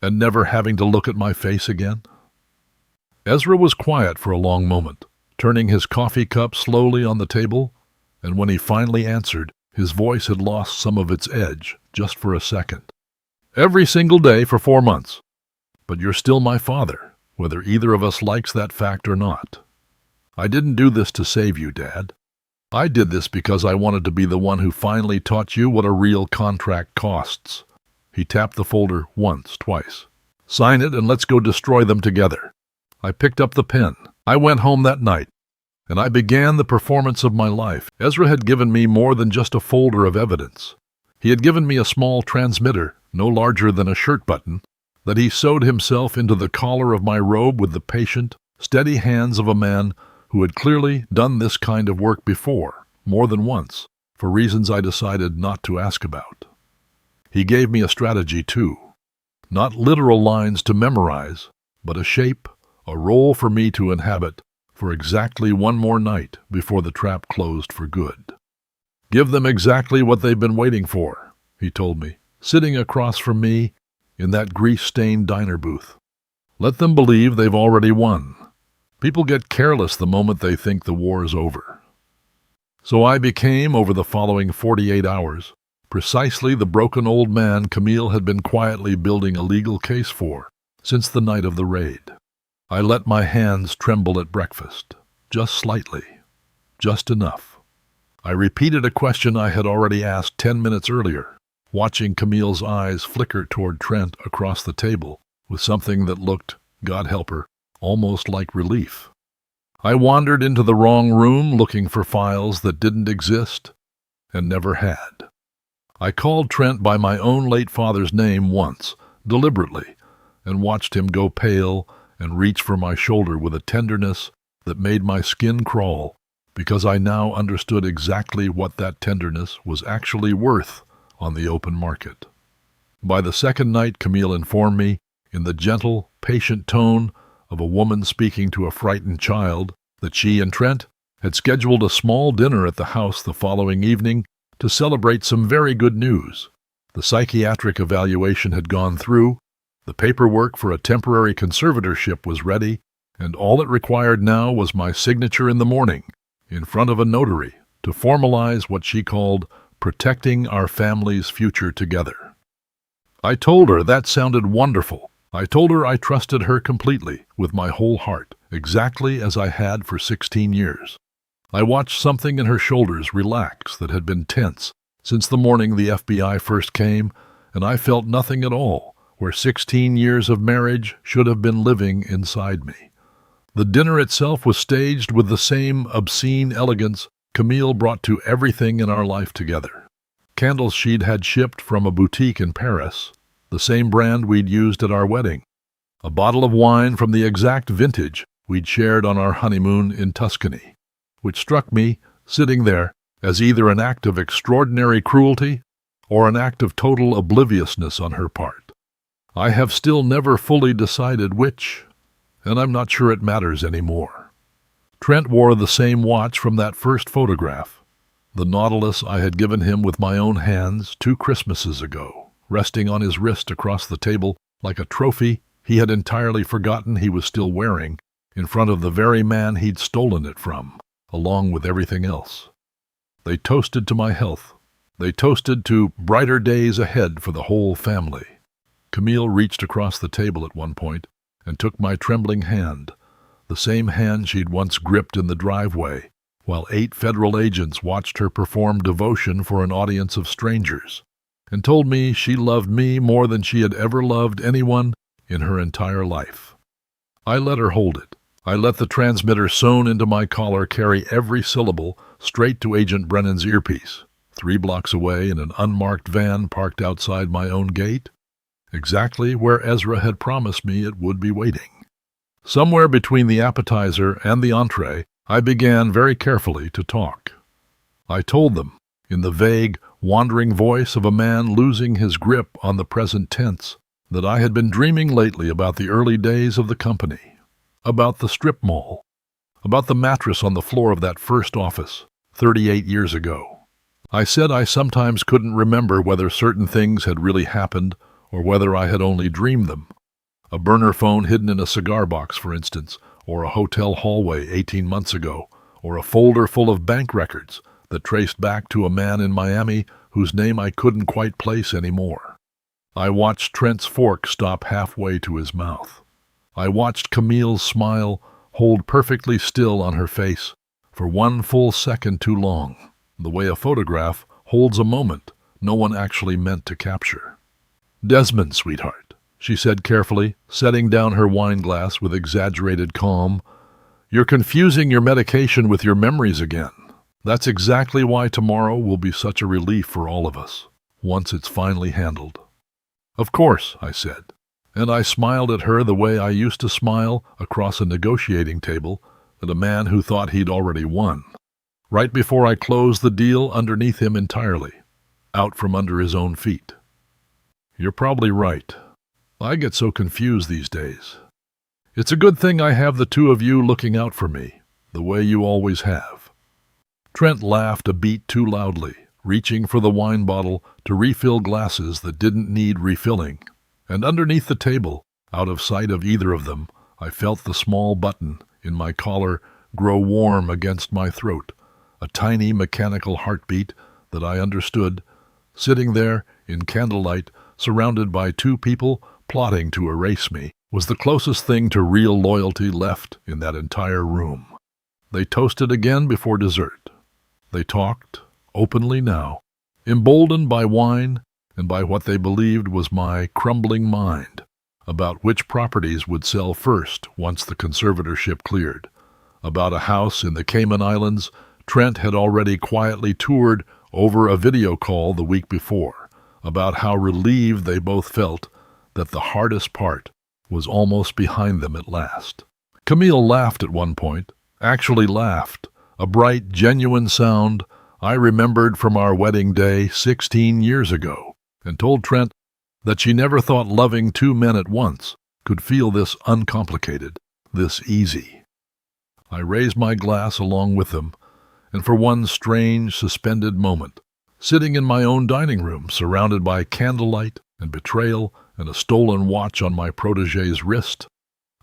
And never having to look at my face again?" Ezra was quiet for a long moment, turning his coffee cup slowly on the table, and when he finally answered, his voice had lost some of its edge just for a second. "Every single day for 4 months. But you're still my father, whether either of us likes that fact or not. I didn't do this to save you, Dad. I did this because I wanted to be the one who finally taught you what a real contract costs. He tapped the folder once, twice. Sign it and let's go destroy them together. I picked up the pen. I went home that night, and I began the performance of my life. Ezra had given me more than just a folder of evidence. He had given me a small transmitter, no larger than a shirt button, that he sewed himself into the collar of my robe with the patient, steady hands of a man who had clearly done this kind of work before, more than once, for reasons I decided not to ask about. He gave me a strategy, too. Not literal lines to memorize, but a shape, a role for me to inhabit for exactly one more night before the trap closed for good. Give them exactly what they've been waiting for, he told me, sitting across from me in that grease-stained diner booth. Let them believe they've already won. People get careless the moment they think the war is over. So I became, over the following 48 hours, precisely the broken old man Camille had been quietly building a legal case for since the night of the raid. I let my hands tremble at breakfast, just slightly, just enough. I repeated a question I had already asked 10 minutes earlier, watching Camille's eyes flicker toward Trent across the table with something that looked, God help her, almost like relief. I wandered into the wrong room looking for files that didn't exist and never had. I called Trent by my own late father's name once, deliberately, and watched him go pale and reach for my shoulder with a tenderness that made my skin crawl, because I now understood exactly what that tenderness was actually worth on the open market. By the second night, Camille informed me, in the gentle, patient tone of a woman speaking to a frightened child, that she and Trent had scheduled a small dinner at the house the following evening to celebrate some very good news. The psychiatric evaluation had gone through, the paperwork for a temporary conservatorship was ready, and all it required now was my signature in the morning, in front of a notary, to formalize what she called protecting our family's future together. I told her that sounded wonderful. I told her I trusted her completely, with my whole heart, exactly as I had for 16 years. I watched something in her shoulders relax that had been tense since the morning the FBI first came, and I felt nothing at all where 16 years of marriage should have been living inside me. The dinner itself was staged with the same obscene elegance Camille brought to everything in our life together. Candles she'd had shipped from a boutique in Paris, the same brand we'd used at our wedding. A bottle of wine from the exact vintage we'd shared on our honeymoon in Tuscany, which struck me, sitting there, as either an act of extraordinary cruelty or an act of total obliviousness on her part. I have still never fully decided which, and I'm not sure it matters anymore. Trent wore the same watch from that first photograph, the Nautilus I had given him with my own hands 2 Christmases ago, resting on his wrist across the table like a trophy he had entirely forgotten he was still wearing in front of the very man he'd stolen it from, along with everything else. They toasted to my health. They toasted to brighter days ahead for the whole family. Camille reached across the table at one point and took my trembling hand, the same hand she'd once gripped in the driveway, while 8 federal agents watched her perform devotion for an audience of strangers, and told me she loved me more than she had ever loved anyone in her entire life. I let her hold it. I let the transmitter sewn into my collar carry every syllable straight to Agent Brennan's earpiece, 3 blocks away in an unmarked van parked outside my own gate, exactly where Ezra had promised me it would be waiting. Somewhere between the appetizer and the entree, I began very carefully to talk. I told them, in the vague, wandering voice of a man losing his grip on the present tense, that I had been dreaming lately about the early days of the company, about the strip mall, about the mattress on the floor of that first office 38 years ago. I said I sometimes couldn't remember whether certain things had really happened or whether I had only dreamed them. A burner phone hidden in a cigar box, for instance, or a hotel hallway 18 months ago, or a folder full of bank records that traced back to a man in Miami whose name I couldn't quite place anymore. I watched Trent's fork stop halfway to his mouth. I watched Camille's smile hold perfectly still on her face for one full second too long, the way a photograph holds a moment no one actually meant to capture. "Desmond, sweetheart," she said carefully, setting down her wine glass with exaggerated calm, "you're confusing your medication with your memories again. That's exactly why tomorrow will be such a relief for all of us, once it's finally handled." "Of course," I said, and I smiled at her the way I used to smile across a negotiating table at a man who thought he'd already won, right before I closed the deal underneath him entirely, out from under his own feet. "You're probably right. I get so confused these days. It's a good thing I have the two of you looking out for me, the way you always have." Trent laughed a beat too loudly, reaching for the wine bottle to refill glasses that didn't need refilling, and underneath the table, out of sight of either of them, I felt the small button in my collar grow warm against my throat, a tiny mechanical heartbeat that I understood, sitting there in candlelight, surrounded by two people plotting to erase me, was the closest thing to real loyalty left in that entire room. They toasted again before dessert. They talked, openly now, emboldened by wine and by what they believed was my crumbling mind, about which properties would sell first once the conservatorship cleared, about a house in the Cayman Islands Trent had already quietly toured over a video call the week before, about how relieved they both felt that the hardest part was almost behind them at last. Camille laughed at one point, actually laughed, a bright, genuine sound I remembered from our wedding day 16 years ago, and told Trent that she never thought loving two men at once could feel this uncomplicated, this easy. I raised my glass along with them, and for one strange, suspended moment, sitting in my own dining room, surrounded by candlelight and betrayal and a stolen watch on my protégé's wrist,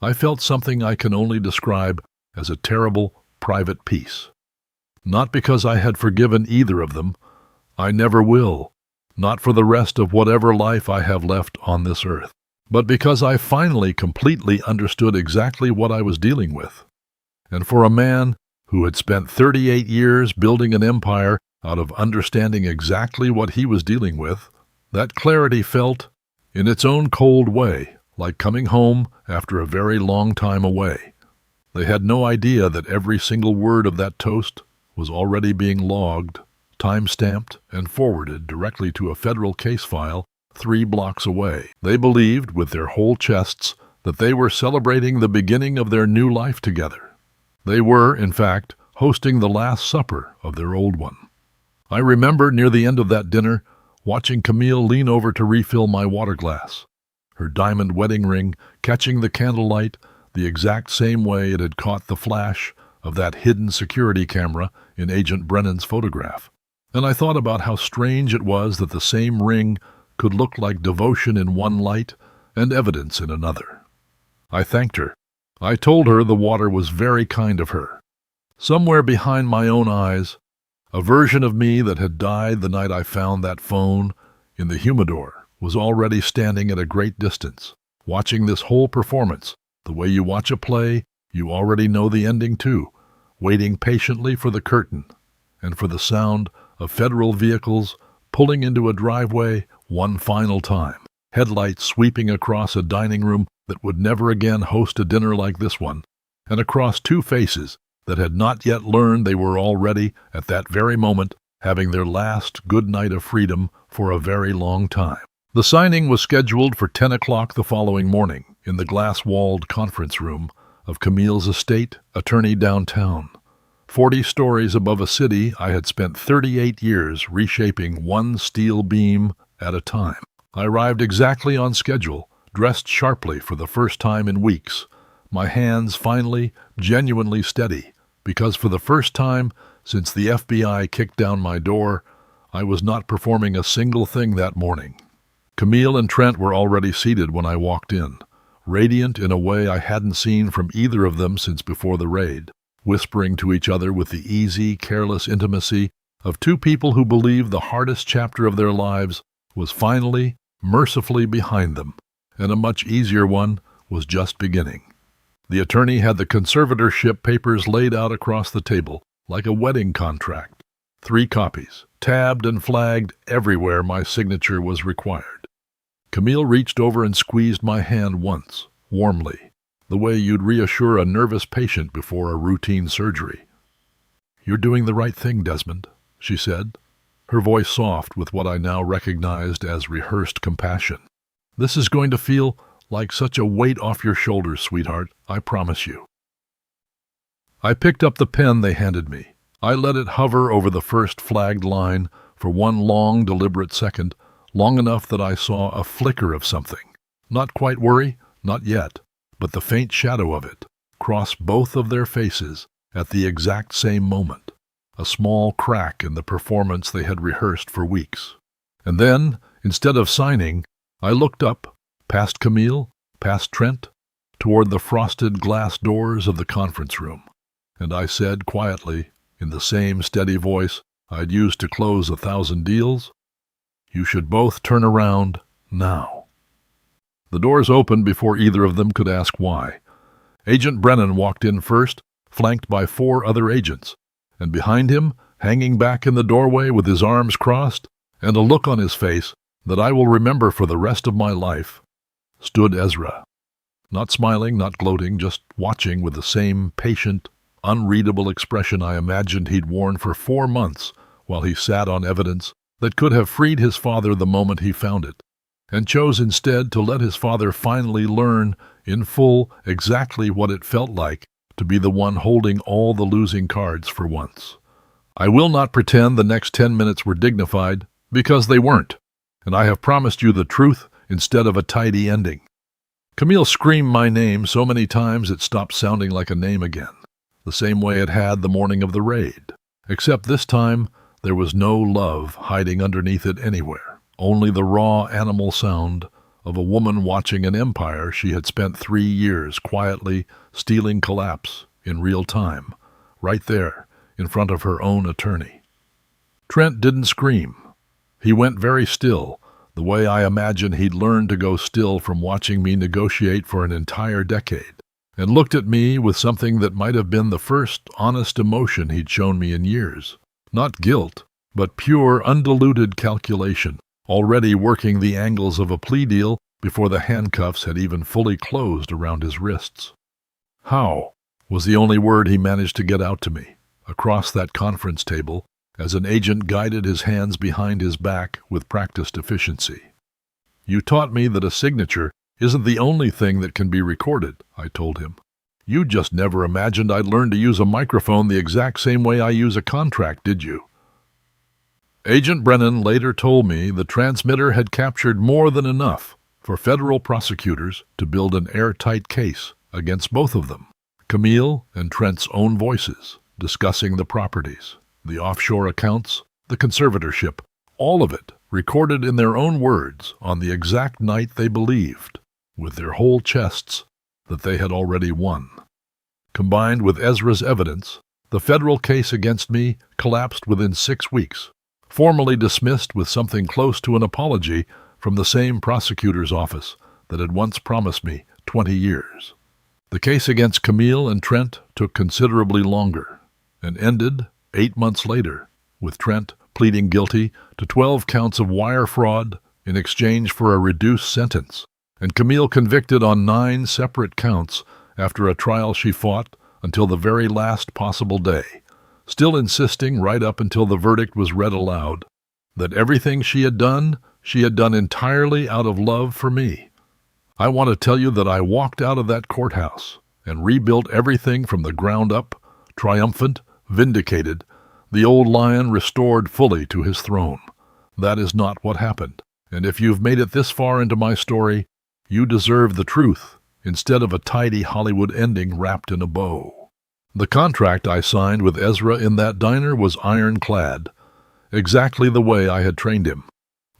I felt something I can only describe as a terrible, private peace. Not because I had forgiven either of them, I never will, not for the rest of whatever life I have left on this earth, but because I finally completely understood exactly what I was dealing with. And for a man who had spent 38 years building an empire out of understanding exactly what he was dealing with, that clarity felt, in its own cold way, like coming home after a very long time away. They had no idea that every single word of that toast was already being logged, time-stamped, and forwarded directly to a federal case file 3 blocks away. They believed, with their whole chests, that they were celebrating the beginning of their new life together. They were, in fact, hosting the last supper of their old one. I remember, near the end of that dinner, watching Camille lean over to refill my water glass, her diamond wedding ring catching the candlelight the exact same way it had caught the flash of that hidden security camera in Agent Brennan's photograph. And I thought about how strange it was that the same ring could look like devotion in one light and evidence in another. I thanked her. I told her the water was very kind of her. Somewhere behind my own eyes, a version of me that had died the night I found that phone in the humidor was already standing at a great distance, watching this whole performance, the way you watch a play you already know the ending to, waiting patiently for the curtain and for the sound of federal vehicles pulling into a driveway one final time, headlights sweeping across a dining room that would never again host a dinner like this one, and across two faces that had not yet learned they were already, at that very moment, having their last good night of freedom for a very long time. The signing was scheduled for 10 o'clock the following morning in the glass-walled conference room of Camille's estate attorney downtown, 40 stories above a city I had spent 38 years reshaping one steel beam at a time. I arrived exactly on schedule, dressed sharply for the first time in weeks, my hands finally, genuinely steady, because for the first time since the FBI kicked down my door, I was not performing a single thing that morning. Camille and Trent were already seated when I walked in, radiant in a way I hadn't seen from either of them since before the raid, whispering to each other with the easy, careless intimacy of two people who believed the hardest chapter of their lives was finally, mercifully behind them, and a much easier one was just beginning. The attorney had the conservatorship papers laid out across the table, like a wedding contract. 3 copies, tabbed and flagged everywhere my signature was required. Camille reached over and squeezed my hand once, warmly, the way you'd reassure a nervous patient before a routine surgery. "You're doing the right thing, Desmond," she said, her voice soft with what I now recognized as rehearsed compassion. "This is going to feel like such a weight off your shoulders, sweetheart, I promise you." I picked up the pen they handed me. I let it hover over the first flagged line for one long, deliberate second, long enough that I saw a flicker of something. Not quite worry, not yet, but the faint shadow of it, cross both of their faces at the exact same moment. A small crack in the performance they had rehearsed for weeks. And then, instead of signing, I looked up, past Camille, past Trent, toward the frosted glass doors of the conference room, and I said quietly, in the same steady voice I'd used to close 1,000 deals, "You should both turn around now." The doors opened before either of them could ask why. Agent Brennan walked in first, flanked by 4 other agents, and behind him, hanging back in the doorway with his arms crossed and a look on his face that I will remember for the rest of my life, stood Ezra. Not smiling, not gloating, just watching with the same patient, unreadable expression I imagined he'd worn for 4 months while he sat on evidence that could have freed his father the moment he found it, and chose instead to let his father finally learn in full exactly what it felt like to be the one holding all the losing cards for once. I will not pretend the next 10 minutes were dignified, because they weren't, and I have promised you the truth instead of a tidy ending. Camille screamed my name so many times it stopped sounding like a name again, the same way it had the morning of the raid, except this time there was no love hiding underneath it anywhere, only the raw animal sound of a woman watching an empire she had spent 3 years quietly stealing collapse in real time, right there in front of her own attorney. Trent didn't scream. He went very still, the way I imagine he'd learned to go still from watching me negotiate for an entire decade, and looked at me with something that might have been the first honest emotion he'd shown me in years. Not guilt, but pure, undiluted calculation, already working the angles of a plea deal before the handcuffs had even fully closed around his wrists. "How?" was the only word he managed to get out to me, across that conference table, as an agent guided his hands behind his back with practiced efficiency. "You taught me that a signature isn't the only thing that can be recorded," I told him. "You just never imagined I'd learn to use a microphone the exact same way I use a contract, did you?" Agent Brennan later told me the transmitter had captured more than enough for federal prosecutors to build an airtight case against both of them, Camille and Trent's own voices, discussing the properties, the offshore accounts, the conservatorship, all of it recorded in their own words on the exact night they believed, with their whole chests, that they had already won. Combined with Ezra's evidence, the federal case against me collapsed within 6 weeks, formally dismissed with something close to an apology from the same prosecutor's office that had once promised me 20 years. The case against Camille and Trent took considerably longer, and ended 8 months later, with Trent pleading guilty to 12 counts of wire fraud in exchange for a reduced sentence, and Camille convicted on 9 separate counts after a trial she fought until the very last possible day, still insisting right up until the verdict was read aloud that everything she had done entirely out of love for me. I want to tell you that I walked out of that courthouse and rebuilt everything from the ground up, triumphant, vindicated, the old lion restored fully to his throne. That is not what happened, and if you've made it this far into my story, you deserve the truth instead of a tidy Hollywood ending wrapped in a bow. The contract I signed with Ezra in that diner was ironclad, exactly the way I had trained him,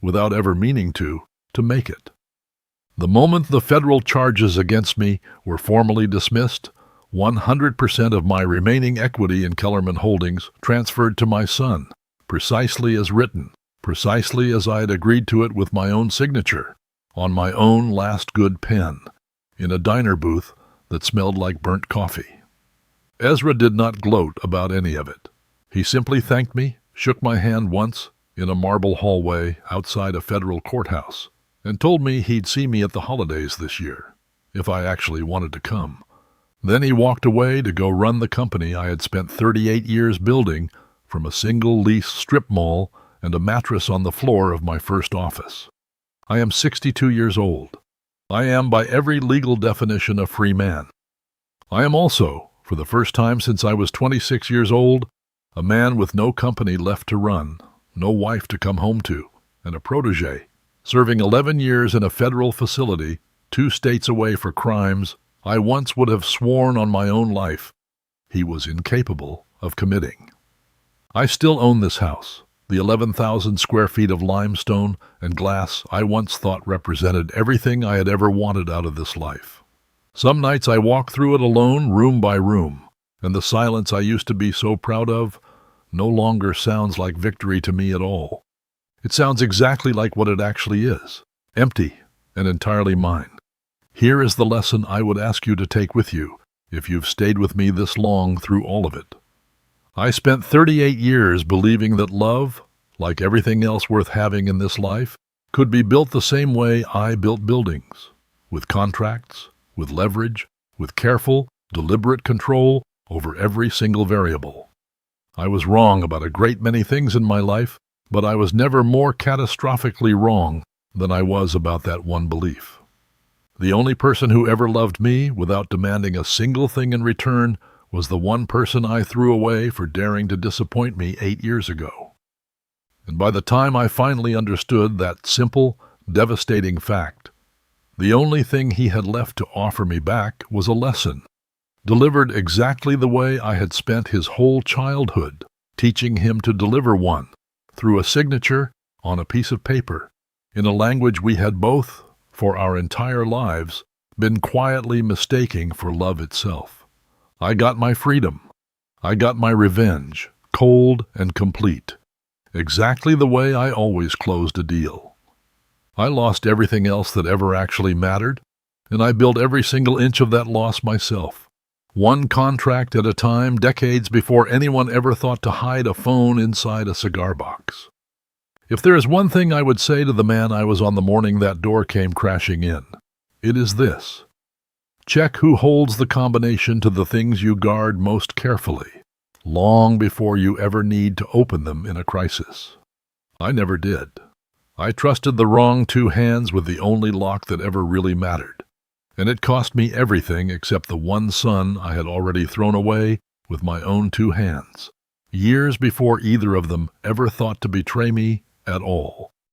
without ever meaning to make it. The moment the federal charges against me were formally dismissed, 100% of my remaining equity in Kellerman Holdings transferred to my son, precisely as written, precisely as I had agreed to it with my own signature, on my own last good pen, in a diner booth that smelled like burnt coffee. Ezra did not gloat about any of it. He simply thanked me, shook my hand once in a marble hallway outside a federal courthouse, and told me he'd see me at the holidays this year, if I actually wanted to come. Then he walked away to go run the company I had spent 38 years building from a single lease strip mall and a mattress on the floor of my first office. I am 62 years old. I am, by every legal definition, a free man. I am also, for the first time since I was 26 years old, a man with no company left to run, no wife to come home to, and a protégé, serving 11 years in a federal facility, 2 states away for crimes I once would have sworn on my own life he was incapable of committing. I still own this house, the 11,000 square feet of limestone and glass I once thought represented everything I had ever wanted out of this life. Some nights I walk through it alone, room by room, and the silence I used to be so proud of no longer sounds like victory to me at all. It sounds exactly like what it actually is, empty and entirely mine. Here is the lesson I would ask you to take with you if you've stayed with me this long through all of it. I spent 38 years believing that love, like everything else worth having in this life, could be built the same way I built buildings, with contracts, with leverage, with careful, deliberate control over every single variable. I was wrong about a great many things in my life, but I was never more catastrophically wrong than I was about that one belief. The only person who ever loved me without demanding a single thing in return was the one person I threw away for daring to disappoint me 8 years ago. And by the time I finally understood that simple, devastating fact, the only thing he had left to offer me back was a lesson, delivered exactly the way I had spent his whole childhood, teaching him to deliver one, through a signature on a piece of paper, in a language we had both, for our entire lives, been quietly mistaking for love itself. I got my freedom. I got my revenge, cold and complete, exactly the way I always closed a deal. I lost everything else that ever actually mattered, and I built every single inch of that loss myself. One contract at a time, decades before anyone ever thought to hide a phone inside a cigar box. If there is one thing I would say to the man I was on the morning that door came crashing in, it is this. Check who holds the combination to the things you guard most carefully, long before you ever need to open them in a crisis. I never did. I trusted the wrong 2 hands with the only lock that ever really mattered, and it cost me everything except the one son I had already thrown away with my own 2 hands, years before either of them ever thought to betray me at all.